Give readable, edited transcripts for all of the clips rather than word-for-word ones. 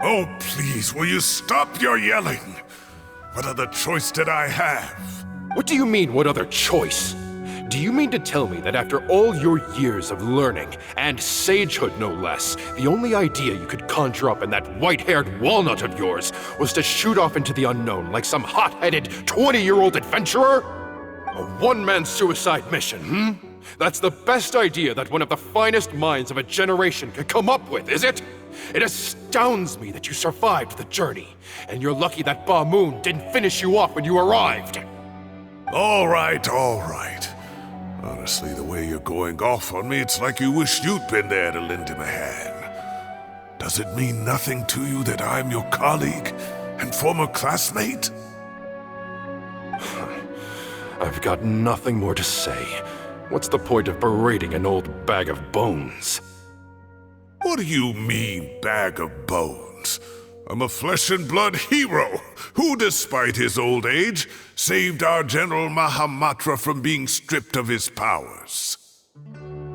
Oh, please, will you stop your yelling? What other choice did I have? What do you mean, what other choice? Do you mean to tell me that after all your years of learning, and sagehood no less, the only idea you could conjure up in that white-haired walnut of yours was to shoot off into the unknown like some hot-headed 20-year-old adventurer? A one-man suicide mission, That's the best idea that one of the finest minds of a generation could come up with, is it? It astounds me that you survived the journey, and you're lucky that Ba Moon didn't finish you off when you arrived. All right. Honestly, the way you're going off on me, it's like you wish you'd been there to lend him a hand. Does it mean nothing to you that I'm your colleague and former classmate? I've got nothing more to say. What's the point of berating an old bag of bones? What do you mean, bag of bones? I'm a flesh and blood hero who, despite his old age, saved our General Mahamatra from being stripped of his powers.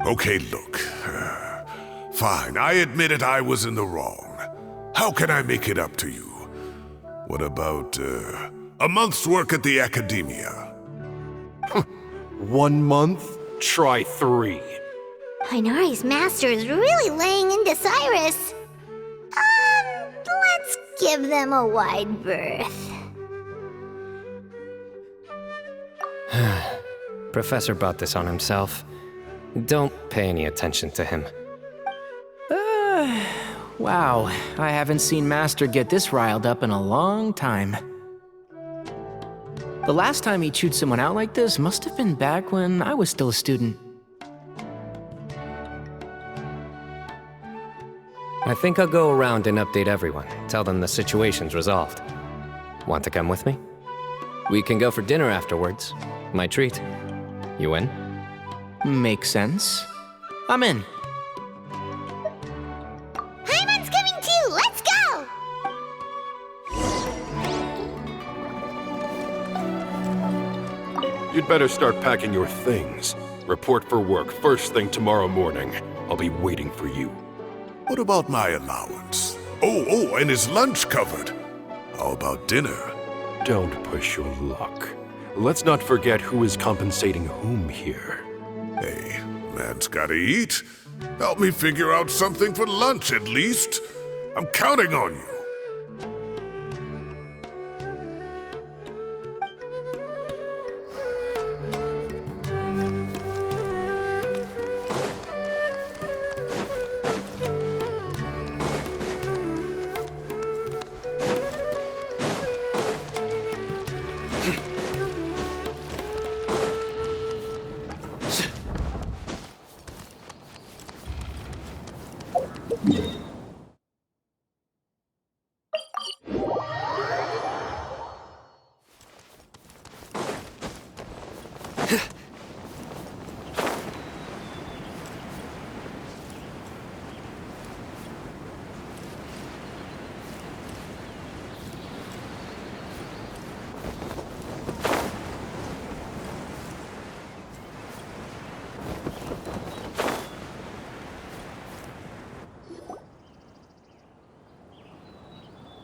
Okay, look. Fine, I admit it, I was in the wrong. How can I make it up to you? What about, a month's work at the academia? 1 month? Try 3. Inari's master is really laying into Cyrus. Let's give them a wide berth. Professor brought this on himself. Don't pay any attention to him. Wow, I haven't seen Master get this riled up in a long time. The last time he chewed someone out like this must have been back when I was still a student. I think I'll go around and update everyone. Tell them the situation's resolved. Want to come with me? We can go for dinner afterwards. My treat. You in? Makes sense. I'm in. Hyman's coming too! Let's go! You'd better start packing your things. Report for work first thing tomorrow morning. I'll be waiting for you. What about my allowance? Oh, and is lunch covered? How about dinner? Don't push your luck. Let's not forget who is compensating whom here. Hey, man's gotta eat. Help me figure out something for lunch at least. I'm counting on you.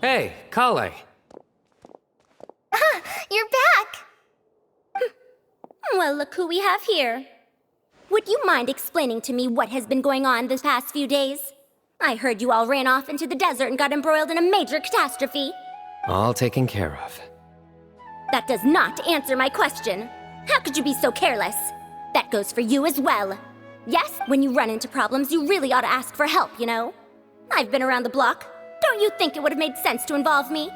Hey, Kale. You're back! Well, look who we have here. Would you mind explaining to me what has been going on this past few days? I heard you all ran off into the desert and got embroiled in a major catastrophe. All taken care of. That does not answer my question. How could you be so careless? That goes for you as well. Yes, when you run into problems, you really ought to ask for help, you know? I've been around the block. Don't you think it would have made sense to involve me?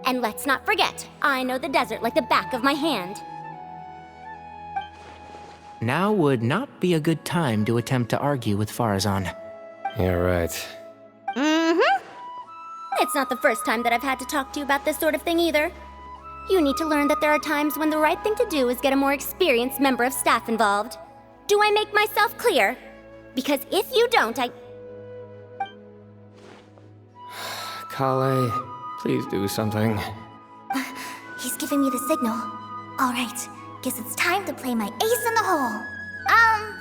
And let's not forget, I know the desert like the back of my hand. Now would not be a good time to attempt to argue with Farazan. You're right. It's not the first time that I've had to talk to you about this sort of thing either. You need to learn that there are times when the right thing to do is get a more experienced member of staff involved. Do I make myself clear? Because if you don't, Kale, please do something. He's giving me the signal. All right, guess it's time to play my ace in the hole.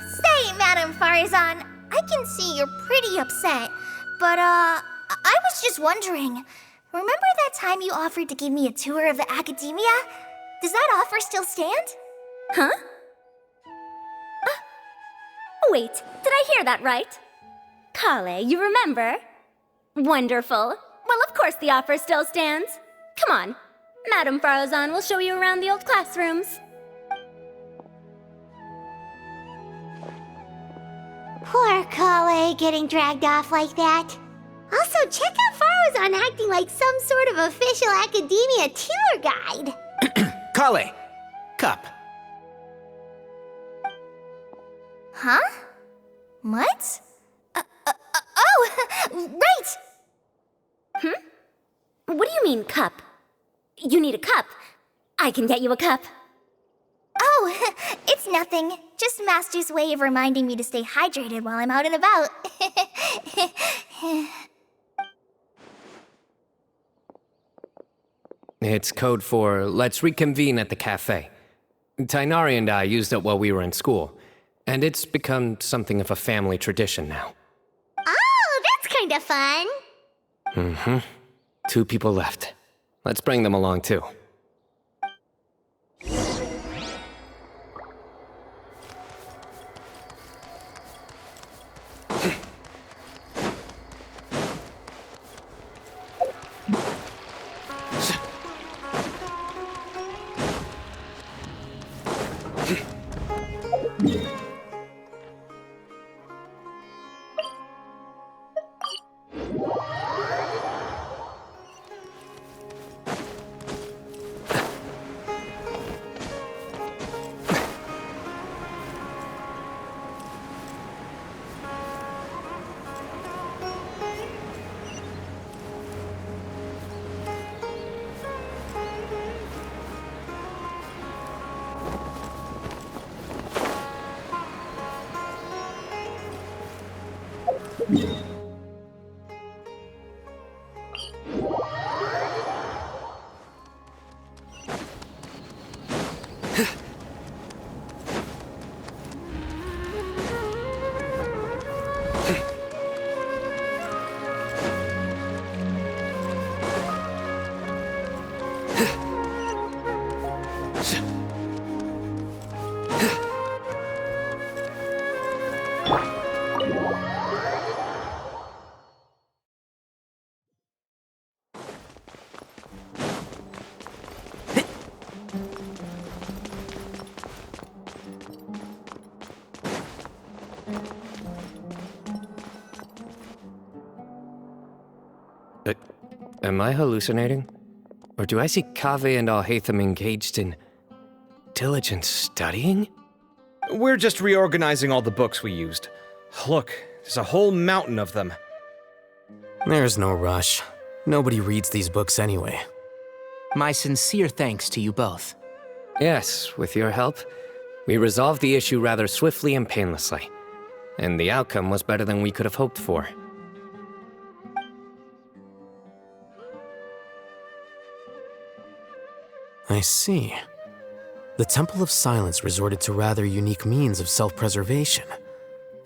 Say, Madam Farazan, I can see you're pretty upset, but, I was just wondering. Remember that time you offered to give me a tour of the academia? Does that offer still stand? Huh? Wait, did I hear that right? Kale, you remember? Wonderful. Well, of course the offer still stands. Come on. Madame Farozan will show you around the old classrooms. Poor Kale getting dragged off like that. Also, check out Farozan acting like some sort of official academia tour guide. Kale! Cup. Huh? What? Oh, right! What do you mean, cup? You need a cup. I can get you a cup. Oh, it's nothing. Just Master's way of reminding me to stay hydrated while I'm out and about. It's code for let's reconvene at the cafe. Tainari and I used it while we were in school, and it's become something of a family tradition now. Oh, that's kind of fun. Mm-hmm. 2 people left. Let's bring them along, too. Am I hallucinating? Or do I see Kaveh and Alhaitham engaged in diligent studying? We're just reorganizing all the books we used. Look, there's a whole mountain of them. There's no rush. Nobody reads these books anyway. My sincere thanks to you both. Yes, with your help, we resolved the issue rather swiftly and painlessly. And the outcome was better than we could have hoped for. I see. The Temple of Silence resorted to rather unique means of self-preservation.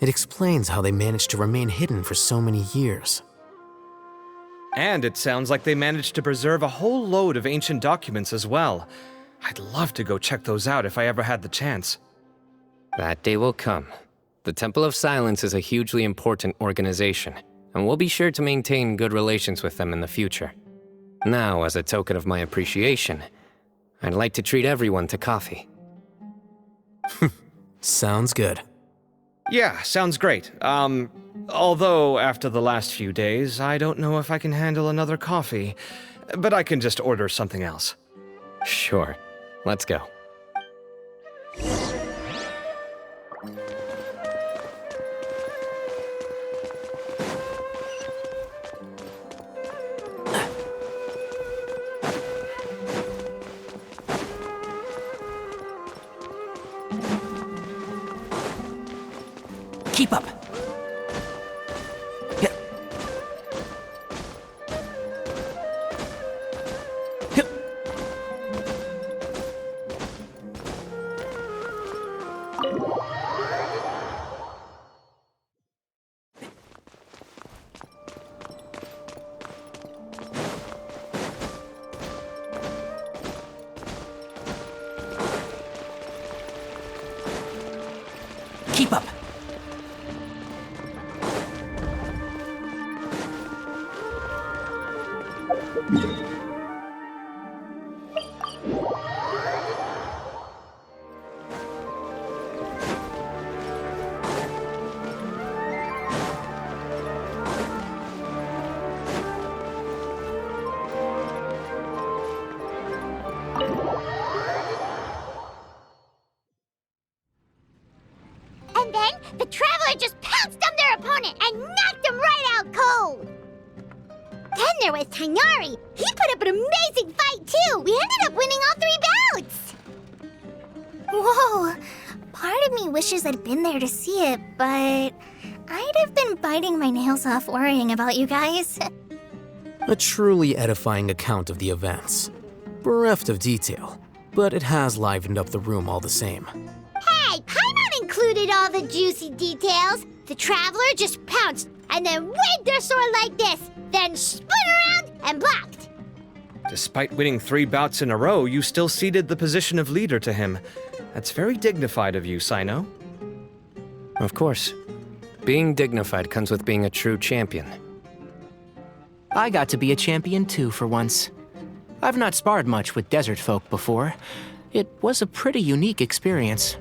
It explains how they managed to remain hidden for so many years. And it sounds like they managed to preserve a whole load of ancient documents as well. I'd love to go check those out if I ever had the chance. That day will come. The Temple of Silence is a hugely important organization, and we'll be sure to maintain good relations with them in the future. Now, as a token of my appreciation, I'd like to treat everyone to coffee. Sounds good. Yeah, sounds great. Although after the last few days, I don't know if I can handle another coffee, but I can just order something else. Sure. Let's go. Keep up. Yeah. Yeah. And then the Traveler just pounced on their opponent and knocked him right out cold. Then there was Tainari. He put up an amazing fight too. We ended up winning all 3 bouts. Whoa. Part of me wishes I'd been there to see it, but I'd have been biting my nails off worrying about you guys. A truly edifying account of the events. Bereft of detail, but it has livened up the room all the same. Hey, Paimon included all the juicy details. The Traveler just pounced and then waved their sword like this, then spun around and blocked. Despite winning 3 bouts in a row, you still ceded the position of leader to him. That's very dignified of you, Sino. Of course. Being dignified comes with being a true champion. I got to be a champion too for once. I've not sparred much with desert folk before. It was a pretty unique experience.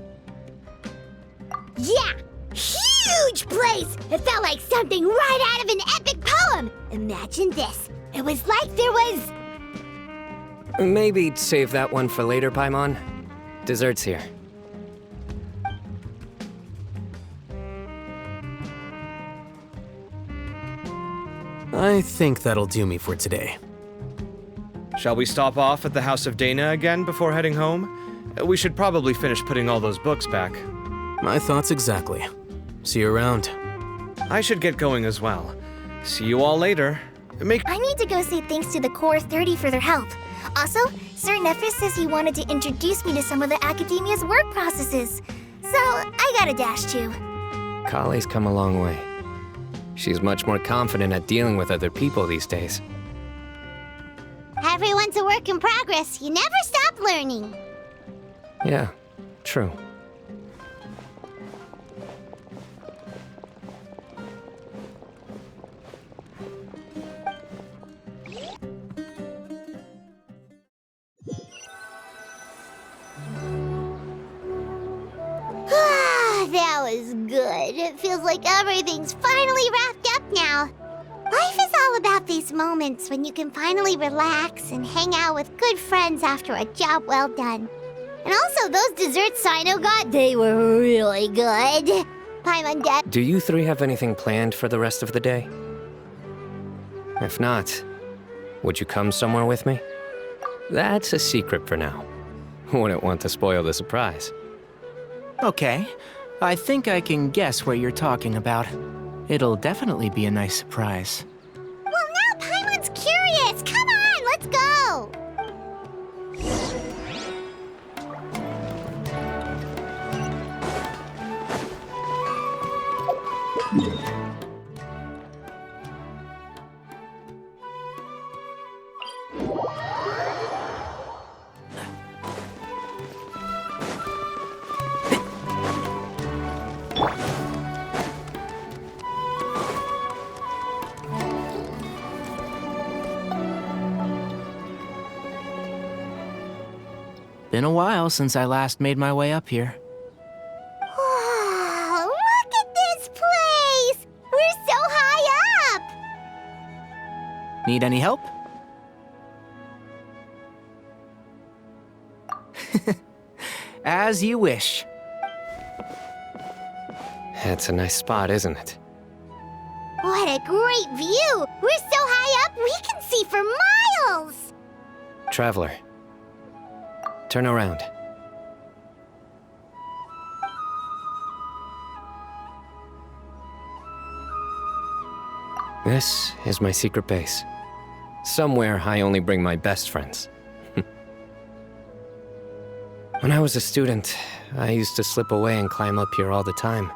Yeah, huge place! It felt like something right out of an epic poem. Imagine this. It was like there was... Maybe save that one for later, Paimon. Dessert's here. I think that'll do me for today. Shall we stop off at the House of Dana again before heading home? We should probably finish putting all those books back. My thoughts exactly. See you around. I should get going as well. See you all later. I need to go say thanks to the Core 30 for their help. Also, Sir Nephis says he wanted to introduce me to some of the Academia's work processes. So, I gotta dash too. Kale's come a long way. She's much more confident at dealing with other people these days. Everyone's a work in progress. You never stop learning. Yeah, true. That was good. It feels like everything's finally wrapped up now. Life is all about these moments when you can finally relax and hang out with good friends after a job well done. And also, those desserts Sino got, they were really good. Paimon Dad. Do you 3 have anything planned for the rest of the day? If not, would you come somewhere with me? That's a secret for now. Wouldn't want to spoil the surprise. Okay, I think I can guess what you're talking about. It'll definitely be a nice surprise. Well, now Paimon's curious. Come on, let's go. Been a while since I last made my way up here. Wow, look at this place! We're so high up! Need any help? As you wish. It's a nice spot, isn't it? What a great view! We're so high up, we can see for miles! Traveler, turn around. This is my secret base. Somewhere I only bring my best friends. When I was a student, I used to slip away and climb up here all the time,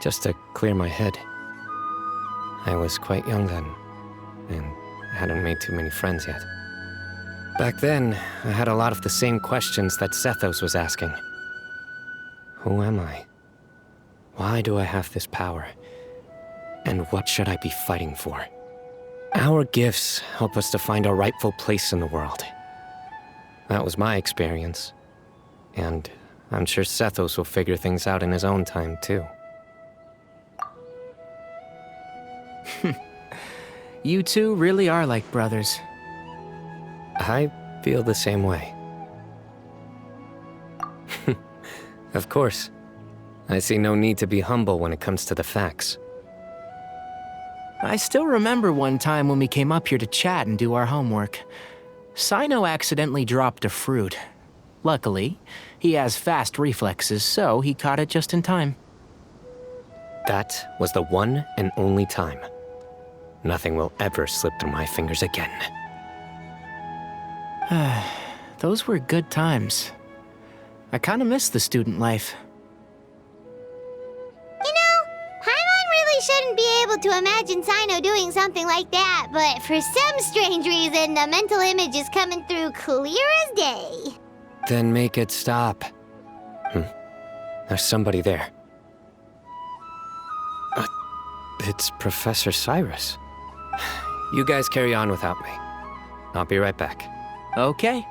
just to clear my head. I was quite young then, and hadn't made too many friends yet. Back then, I had a lot of the same questions that Sethos was asking. Who am I? Why do I have this power? And what should I be fighting for? Our gifts help us to find our rightful place in the world. That was my experience. And I'm sure Sethos will figure things out in his own time, too. You two really are like brothers. I feel the same way. Of course. I see no need to be humble when it comes to the facts. I still remember one time when we came up here to chat and do our homework. Sino accidentally dropped a fruit. Luckily, he has fast reflexes, so he caught it just in time. That was the one and only time. Nothing will ever slip through my fingers again. Those were good times. I kinda miss the student life. You know, Paimon really shouldn't be able to imagine Sino doing something like that, but for some strange reason, the mental image is coming through clear as day. Then make it stop. There's somebody there. It's Professor Cyrus. You guys carry on without me. I'll be right back. Okay.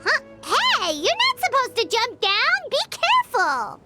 Huh? Hey, you're not supposed to jump down! Be careful!